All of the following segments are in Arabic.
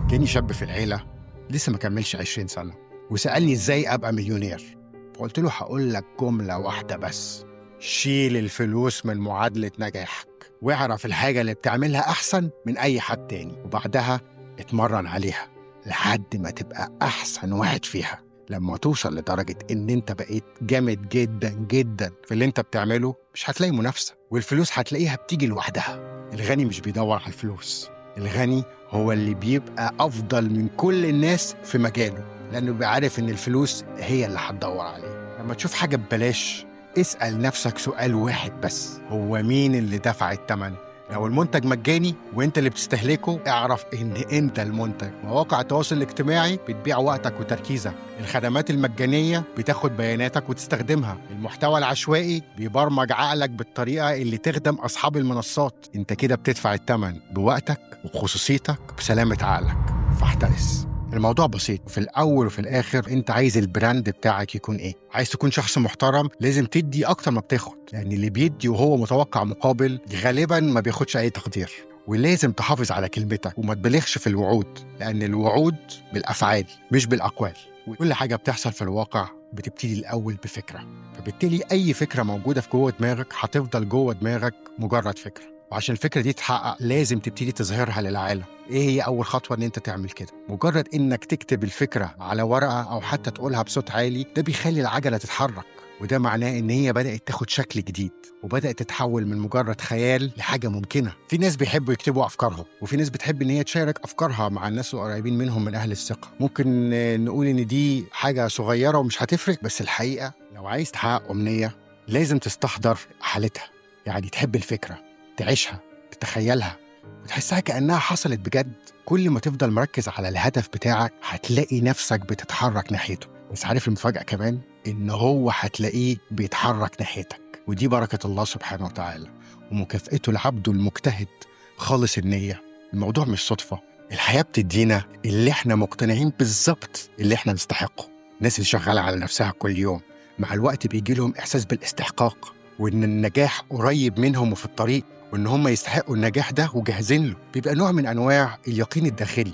جاني شاب في العيلة لسه ما كملش 20 سنة وسألني إزاي أبقى مليونير. فقلت له هقول لك جملة واحدة بس: شيل الفلوس من معادلة نجاحك، واعرف الحاجة اللي بتعملها أحسن من أي حد تاني، وبعدها اتمرن عليها لحد ما تبقى أحسن واحد فيها. لما توصل لدرجة إن أنت بقيت جامد جدا جدا في اللي أنت بتعمله، مش هتلاقي منافسة، والفلوس هتلاقيها بتيجي لوحدها. الغني مش بيدور على الفلوس، الغني هو اللي بيبقى أفضل من كل الناس في مجاله، لأنه بيعرف إن الفلوس هي اللي هتدور عليه. لما تشوف حاجة ببلاش، اسأل نفسك سؤال واحد بس: هو مين اللي دفع الثمن؟ لو المنتج مجاني وانت اللي بتستهلكه، اعرف ان انت المنتج. مواقع التواصل الاجتماعي بتبيع وقتك وتركيزك، الخدمات المجانية بتاخد بياناتك وتستخدمها، المحتوى العشوائي بيبرمج عقلك بالطريقة اللي تخدم أصحاب المنصات. انت كده بتدفع الثمن بوقتك وبخصوصيتك بسلامة عقلك، فاحترس. الموضوع بسيط، وفي الأول وفي الآخر أنت عايز البراند بتاعك يكون إيه؟ عايز تكون شخص محترم، لازم تدي أكتر ما بتاخد، لأن اللي بيدي وهو متوقع مقابل غالباً ما بياخدش أي تقدير. ولازم تحافظ على كلمتك وما تبالغش في الوعود، لأن الوعود بالأفعال مش بالأقوال، وكل حاجة بتحصل في الواقع بتبتدي الأول بفكرة. فبالتالي أي فكرة موجودة في جوه دماغك هتفضل جوه دماغك مجرد فكرة، وعشان الفكرة دي تتحقق لازم تبتدي تظهرها للعالم. ايه هي اول خطوة؟ ان انت تعمل كده. مجرد انك تكتب الفكرة على ورقة او حتى تقولها بصوت عالي، ده بيخلي العجلة تتحرك، وده معناه ان هي بدأت تاخد شكل جديد وبدأت تتحول من مجرد خيال لحاجة ممكنة. في ناس بيحبوا يكتبوا افكارهم، وفي ناس بتحب ان هي تشارك افكارها مع الناس القريبين منهم من اهل الثقة. ممكن نقول ان دي حاجة صغيرة ومش هتفرق، بس الحقيقة لو عايز تحقق أمنية لازم تستحضر حالتها، يعني تحب الفكرة، تعيشها، تتخيلها وتحسها كأنها حصلت بجد. كل ما تفضل مركز على الهدف بتاعك هتلاقي نفسك بتتحرك ناحيته. بس عارف المفاجأة كمان؟ إن هو هتلاقيه بيتحرك ناحيتك، ودي بركة الله سبحانه وتعالى ومكافئته لعبده المجتهد خالص النية. الموضوع مش صدفة، الحياة بتدينا اللي احنا مقتنعين بالظبط اللي احنا نستحقه. الناس اللي شغالة على نفسها كل يوم مع الوقت بيجي لهم إحساس بالاستحقاق، وإن النجاح قريب منهم وفي الطريق، وإن هم يستحقوا النجاح ده وجاهزين له. بيبقى نوع من أنواع اليقين الداخلي.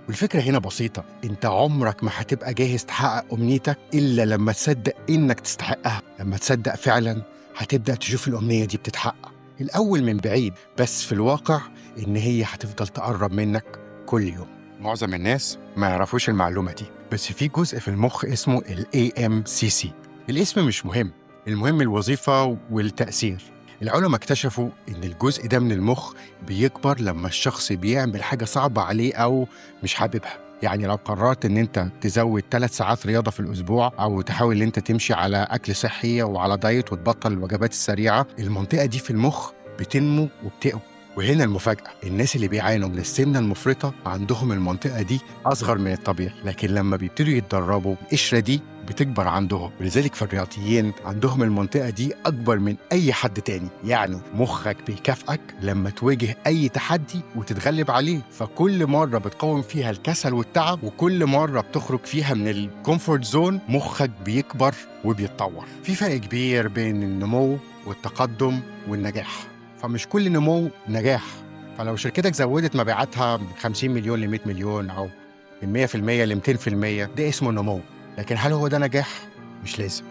والفكرة هنا بسيطة: أنت عمرك ما هتبقى جاهز تحقق أمنيتك إلا لما تصدق إنك تستحقها. لما تصدق فعلا هتبدأ تشوف الأمنية دي بتتحقق، الأول من بعيد، بس في الواقع إن هي هتفضل تقرب منك كل يوم. معظم الناس ما يعرفوش المعلومة دي، بس في جزء في المخ اسمه ال AMCC. الاسم مش مهم، المهم الوظيفة والتأثير. العلماء اكتشفوا إن الجزء ده من المخ بيكبر لما الشخص بيعمل حاجة صعبة عليه أو مش حاببها. يعني لو قررت إن أنت تزود 3 ساعات رياضة في الأسبوع، أو تحاول إن أنت تمشي على أكل صحي وعلى دايت وتبطل الوجبات السريعة، المنطقة دي في المخ بتنمو وبتقوى. وهنا المفاجأة: الناس اللي بيعانوا من السمنة المفرطة عندهم المنطقة دي أصغر من الطبيعي، لكن لما بيبتدوا يتدربوا القشرة دي بتكبر عندهم. ولذلك في الرياضيين عندهم المنطقة دي أكبر من أي حد تاني. يعني مخك بيكافئك لما تواجه أي تحدي وتتغلب عليه، فكل مرة بتقاوم فيها الكسل والتعب، وكل مرة بتخرج فيها من الكومفورت زون، مخك بيكبر وبيتطور. في فرق كبير بين النمو والتقدم والنجاح، فمش كل نمو نجاح. فلو شركتك زودت مبيعاتها من 50 مليون ل 100 مليون أو من 100% ل 200%، ده اسمه نمو. لكن هل هو ده نجاح؟ مش لازم.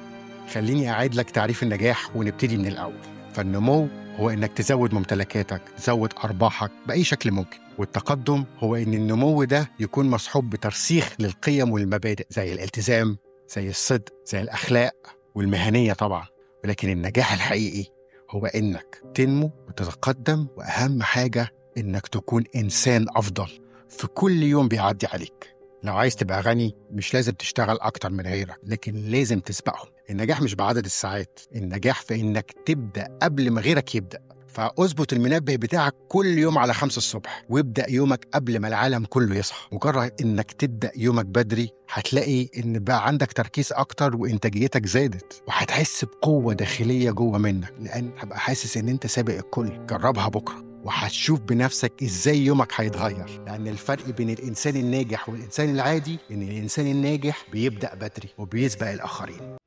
خليني أعيد لك تعريف النجاح ونبتدي من الأول. فالنمو هو إنك تزود ممتلكاتك، تزود أرباحك بأي شكل ممكن. والتقدم هو إن النمو ده يكون مصحوب بترسيخ للقيم والمبادئ، زي الالتزام، زي الصدق، زي الأخلاق والمهنية طبعا. ولكن النجاح الحقيقي هو إنك تنمو وتتقدم، وأهم حاجة إنك تكون إنسان أفضل في كل يوم بيعدي عليك. لو عايز تبقى غني مش لازم تشتغل أكتر من غيرك، لكن لازم تسبقهم. النجاح مش بعدد الساعات، النجاح في إنك تبدأ قبل ما غيرك يبدأ. فأظبط المنبه بتاعك كل يوم على 5 الصبح، وابدأ يومك قبل ما العالم كله يصحى. مجرد إنك تبدأ يومك بدري هتلاقي إن بقى عندك تركيز أكتر وإنتاجيتك زادت، وهتحس بقوة داخلية جوه منك، لأن هتبقى حاسس إن أنت سابق الكل. جربها بكرة وهتشوف بنفسك إزاي يومك هيتغير. لأن الفرق بين الإنسان الناجح والإنسان العادي إن الإنسان الناجح بيبدأ بدري وبيسبق الآخرين.